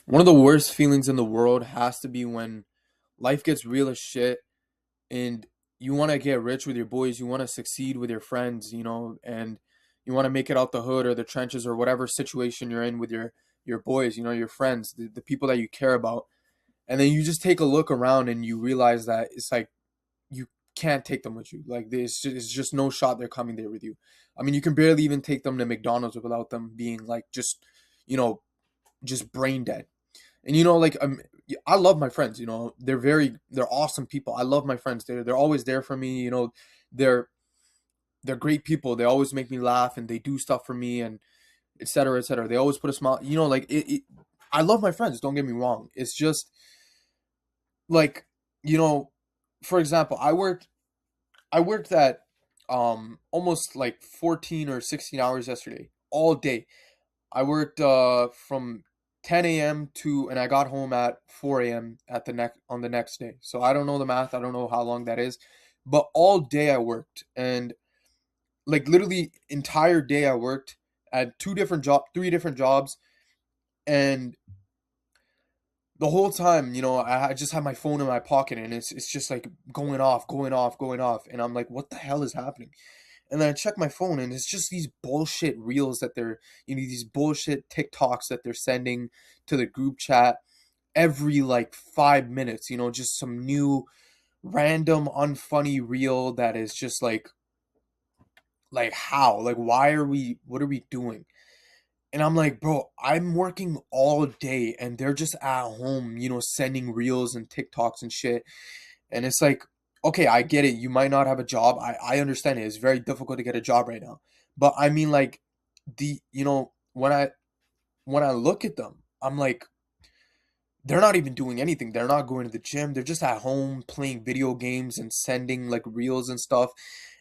One of the worst feelings in the world has to be when life gets real as shit and you want to get rich with your boys, you want to succeed with your friends, and you want to make it out the hood or the trenches or whatever situation you're in with your boys, your friends, the people that you care about. And then you just take a look around and you realize that it's like you can't take them with you. Like it's just no shot they're coming there with you. I mean, you can barely even take them to McDonald's without them being like you know, just brain dead. And I love my friends. They're awesome people. I love my friends. They're always there for me. They're they're great people. They always make me laugh and they do stuff for me and et cetera, et cetera. They always put a smile. I love my friends. Don't get me wrong. It's just like you know, for example, I worked at almost like 14 or 16 hours yesterday, all day. I worked from 10 a.m. to and I got home at 4 a.m. at the next day. So I don't know the math. I don't know how long that is, but all day I worked and like literally entire day I worked at three different jobs, and the whole time, I just had my phone in my pocket and it's just like going off, going off, going off, and I'm like, what the hell is happening? And then I check my phone and it's just these bullshit reels that these bullshit TikToks that they're sending to the group chat every like 5 minutes, just some new random unfunny reel that is just like how? Like what are we doing? And I'm like, bro, I'm working all day and they're just at home, sending reels and TikToks and shit. And it's like, okay, I get it. You might not have a job. I understand it. It's very difficult to get a job right now. But I mean like when I look at them, I'm like, they're not even doing anything. They're not going to the gym. They're just at home playing video games and sending like reels and stuff.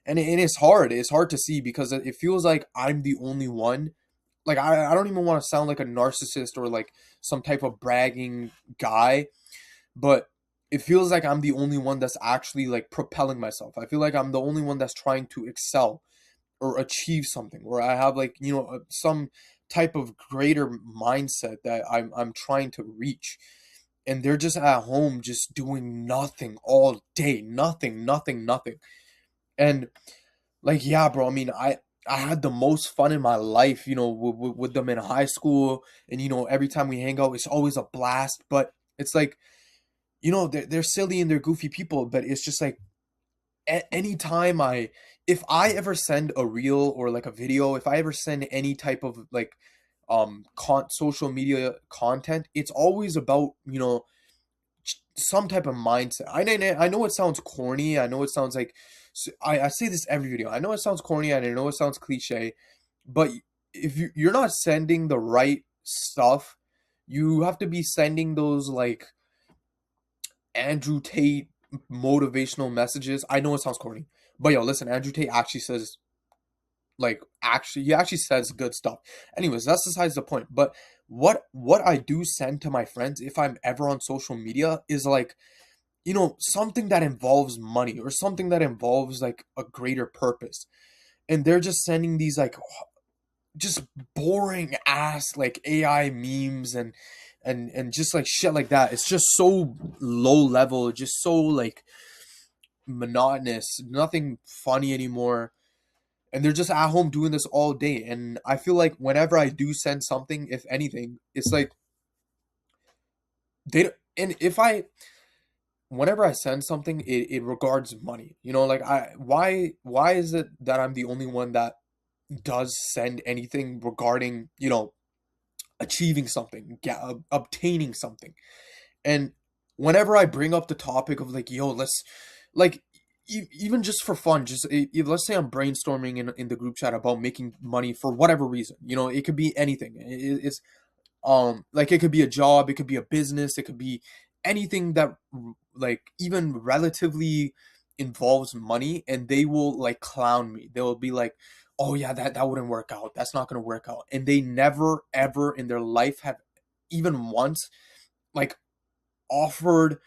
And it's hard. It's hard to see because it feels like I'm the only one. Like I don't even want to sound like a narcissist or like some type of bragging guy, but it feels like I'm the only one that's actually like propelling myself. I feel like I'm the only one that's trying to excel or achieve something, or I have like, some type of greater mindset that I'm trying to reach. And they're just at home just doing nothing all day, nothing, nothing, nothing. And like, yeah, bro, I mean, I had the most fun in my life, with them in high school, and every time we hang out, it's always a blast. But it's like, they're silly and they're goofy people, but it's just like anytime if I ever send a reel or like a video, if I ever send any type of like social media content, it's always about, some type of mindset. I know it sounds corny. I know it sounds like I say this every video. I know it sounds corny and I know it sounds cliche, but if you're not sending the right stuff, you have to be sending those like Andrew Tate motivational messages. I know it sounds corny, but yo, listen, Andrew Tate actually says he actually says good stuff. Anyways, that's besides the point. But what I do send to my friends if I'm ever on social media is like, something that involves money or something that involves like a greater purpose. And they're just sending these like just boring ass like AI memes and just like shit like that. It's just so low level, just so like monotonous, nothing funny anymore. And they're just at home doing this all day. And I feel like whenever I do send something, if anything, it's like they don't, and if I whenever I send something, it regards money. Like why is it that I'm the only one that does send anything regarding, achieving something, obtaining something? And whenever I bring up the topic of like, yo, let's like even just for fun, just let's say I'm brainstorming in the group chat about making money for whatever reason. It could be anything. It's like it could be a job, it could be a business, it could be anything that like even relatively involves money, and they will like clown me. They will be like, oh yeah, that wouldn't work out, that's not gonna work out. And they never ever in their life have even once like offered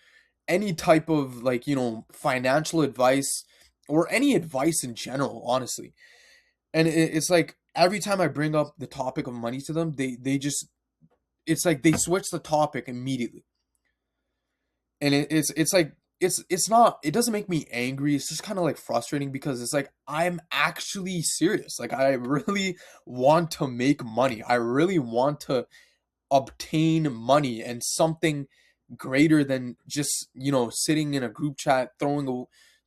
any type of like, financial advice or any advice in general, honestly. And it's like every time I bring up the topic of money to them, they just it's like they switch the topic immediately. And it's like it's not, it doesn't make me angry. It's just kind of like frustrating because it's like I'm actually serious. Like I really want to make money. I really want to obtain money and something greater than just, sitting in a group chat throwing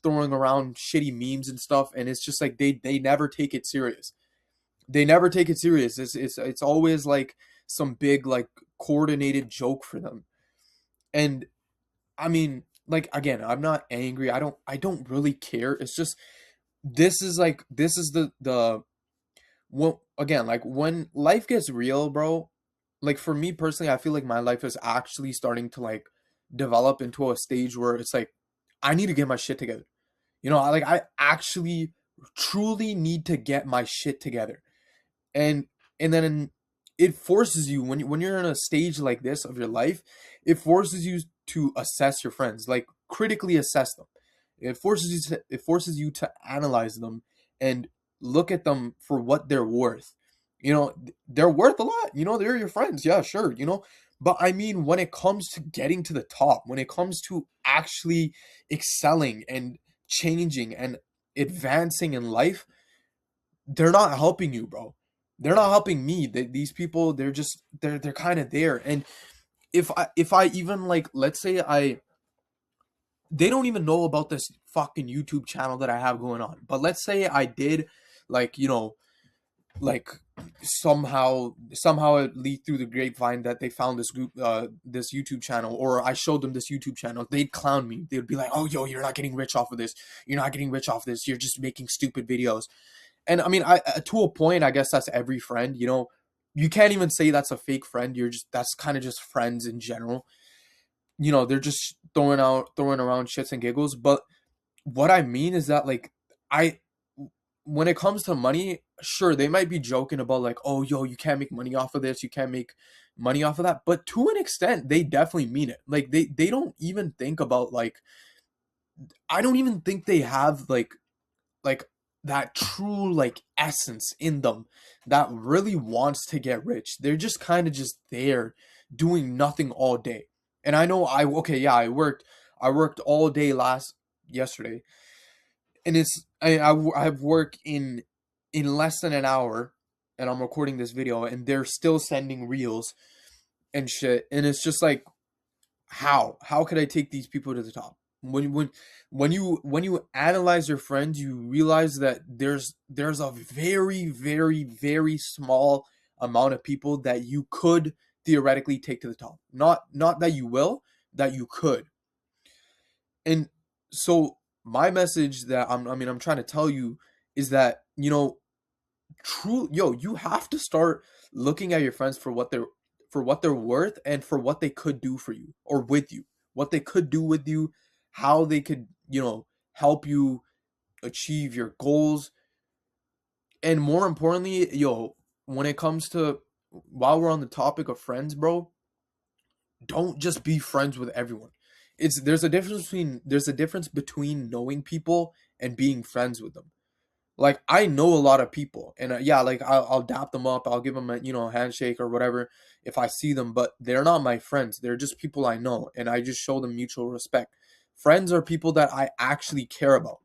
around shitty memes and stuff. And it's just like they never take it serious. They never take it serious. It's always like some big like coordinated joke for them. And I mean, like, again, I'm not angry. I don't really care. It's just this is the well, again, like when life gets real, bro, like for me personally, I feel like my life is actually starting to like develop into a stage where it's like I need to get my shit together. I actually truly need to get my shit together. And then it forces you, when you're in a stage like this of your life, it forces you to assess your friends, like critically assess them. It forces you to analyze them and look at them for what they're worth. They're worth a lot. They're your friends. Yeah, sure. But I mean, when it comes to getting to the top, when it comes to actually excelling and changing and advancing in life, they're not helping you, bro. They're not helping me. These people, they're kind of there. And if I even, like, let's say they don't even know about this fucking YouTube channel that I have going on. But let's say I did, like, like somehow it leaked through the grapevine that they found this YouTube channel, or I showed them this YouTube channel. They'd clown me. They'd be like, "Oh, yo, you're not getting rich off of this. You're not getting rich off this. You're just making stupid videos." And I mean, I to a point, I guess that's every friend. You can't even say that's a fake friend. That's kind of just friends in general. They're just throwing around shits and giggles. But what I mean is that, like, I when it comes to money, sure, they might be joking about like, "Oh, yo, you can't make money off of this. You can't make money off of that." But to an extent, they definitely mean it. Like they don't even think about, like, I don't even think they have like that true like essence in them that really wants to get rich. They're just kind of just there doing nothing all day. And I know okay, yeah, I worked all day last yesterday, and I have work in less than an hour, and I'm recording this video, and they're still sending reels and shit, and it's just like, how could I take these people to the top? When you analyze your friends, you realize that there's a very, very, very small amount of people that you could theoretically take to the top. Not that you will, that you could. And so my message that I'm trying to tell you is that, you have to start looking at your friends for what they're worth, and for what they could do for you or with you. What they could do with you, how they could, help you achieve your goals. And more importantly, when it comes to, while we're on the topic of friends, bro, don't just be friends with everyone. There's a difference between knowing people and being friends with them. Like, I know a lot of people, and yeah, like I'll dap them up, I'll give them a handshake or whatever if I see them, but they're not my friends. They're just people I know, and I just show them mutual respect. Friends are people that I actually care about.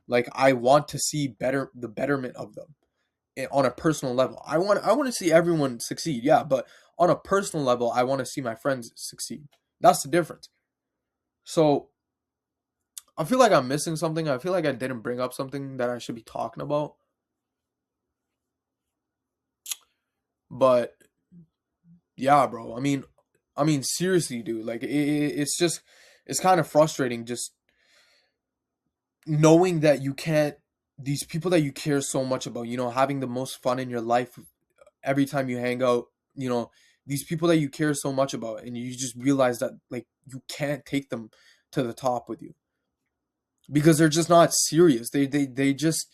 Like, I want to see the betterment of them, on a personal level. I want to see everyone succeed, yeah, but on a personal level, I want to see my friends succeed. That's the difference. So I feel like I'm missing something. I feel like I didn't bring up something that I should be talking about. But yeah, bro. I mean, seriously, dude. Like, it's kind of frustrating just knowing that you can't. These people that you care so much about, having the most fun in your life every time you hang out. You know, these people that you care so much about, and you just realize that, like, you can't take them to the top with you because they're just not serious. They just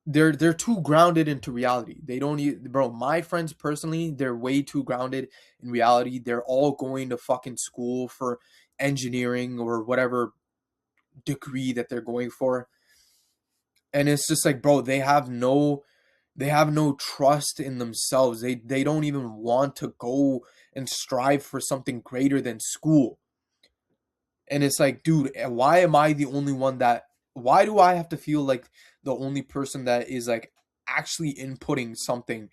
they're too grounded into reality. They don't need, bro, my friends personally, they're way too grounded in reality. They're all going to fucking school for engineering or whatever degree that they're going for. And it's just like, bro, they have no trust in themselves. They don't even want to go and strive for something greater than school. And it's like, dude, why am I the only one that, why do I have to feel like the only person that is like actually inputting something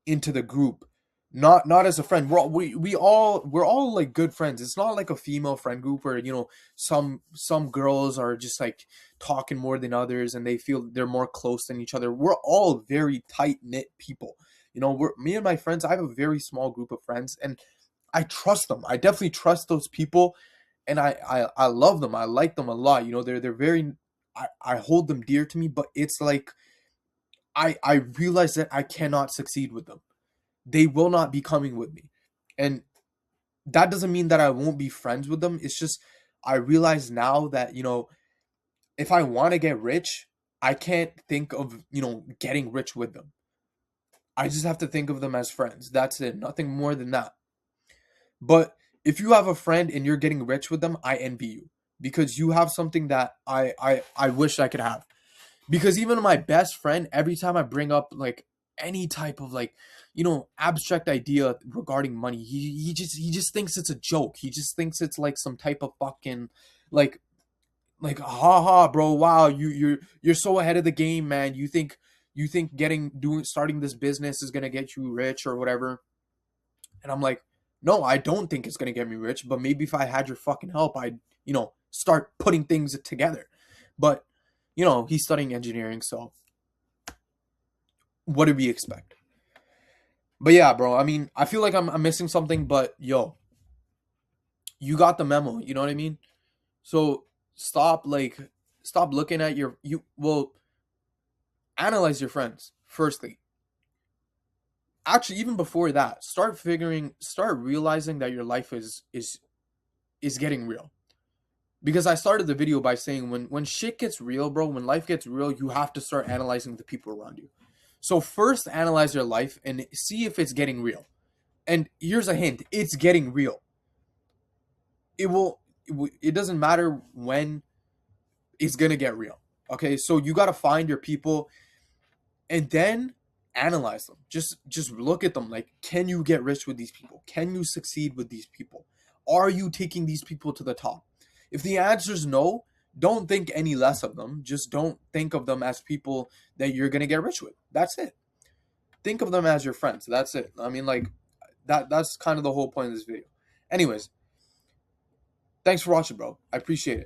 into the group? Not as a friend. We're all like good friends. It's not like a female friend group where, some girls are just like talking more than others and they feel they're more close than each other. We're all very tight knit people. We're me and my friends, I have a very small group of friends, and I trust them. I definitely trust those people, and I love them. I like them a lot. They're very, I hold them dear to me, but it's like I realize that I cannot succeed with them. They will not be coming with me. And that doesn't mean that I won't be friends with them. It's just I realize now that, if I want to get rich, I can't think of, getting rich with them. I just have to think of them as friends. That's it. Nothing more than that. But if you have a friend and you're getting rich with them, I envy you, because you have something that I wish I could have. Because even my best friend, every time I bring up like any type of like, abstract idea regarding money, he just thinks it's a joke. He just thinks it's like some type of fucking like haha, bro, wow, you're so ahead of the game, man. You think starting this business is gonna get you rich or whatever. And I'm like, no, I don't think it's gonna get me rich, but maybe if I had your fucking help, I'd, start putting things together. But, he's studying engineering, so what do we expect? But yeah, bro, I mean, I feel like I'm missing something, but yo, you got the memo, you know what I mean? So stop looking at analyze your friends, firstly. Actually, even before that, start realizing that your life is getting real. Because I started the video by saying when shit gets real, bro, when life gets real, you have to start analyzing the people around you. So first analyze your life and see if it's getting real. And here's a hint, it's getting real. It doesn't matter when it's going to get real. Okay? So you got to find your people and then analyze them. Just look at them like, can you get rich with these people? Can you succeed with these people? Are you taking these people to the top? If the answer is no, don't think any less of them. Just don't think of them as people that you're going to get rich with. That's it. Think of them as your friends. That's it. I mean, like, that's kind of the whole point of this video. Anyways, thanks for watching, bro. I appreciate it.